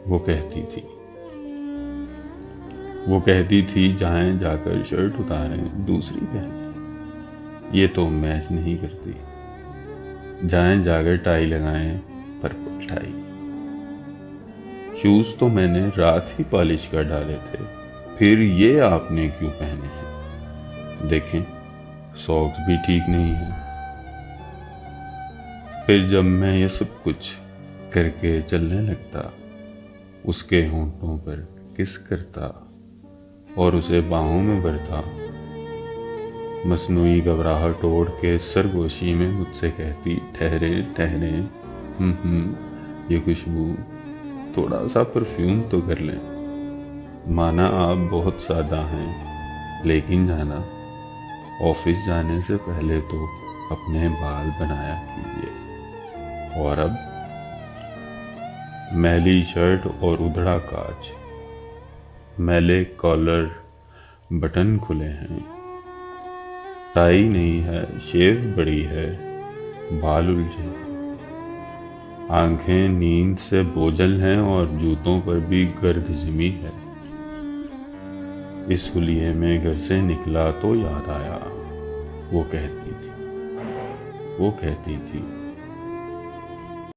وہ کہتی تھی جائیں جا کر شرٹ اتاریں دوسری پہنیں، یہ تو میچ نہیں کرتی، جائیں جا کر ٹائی لگائیں پرپل ٹائی، شوز تو میں نے رات ہی پالش کر ڈالے تھے، پھر یہ آپ نے کیوں پہنے ہیں، دیکھیں ساکس بھی ٹھیک نہیں ہیں۔ پھر جب میں یہ سب کچھ کر کے چلنے لگتا، اس کے ہونٹوں پر کس کرتا اور اسے باہوں میں بھرتا، مصنوعی گھبراہٹ اوڑھ کے سرگوشی میں مجھ سے کہتی ٹھہریں یہ خوشبو، تھوڑا سا پرفیوم تو کر لیں، مانا آپ بہت سادہ ہیں لیکن جانا آفس جانے سے پہلے تو اپنے بال بنایا کیجیے۔ اور اب میلی شرٹ اور ادھڑا کاج، میلے کالر بٹن کھلے ہیں، ٹائی نہیں ہے، شیو بڑی ہے، بال الجھے ہیں، آنکھیں نیند سے بوجھل ہیں اور جوتوں پر بھی گرد جمی ہے۔ اس حلیے میں گھر سے نکلا تو یاد آیا، وہ کہتی تھی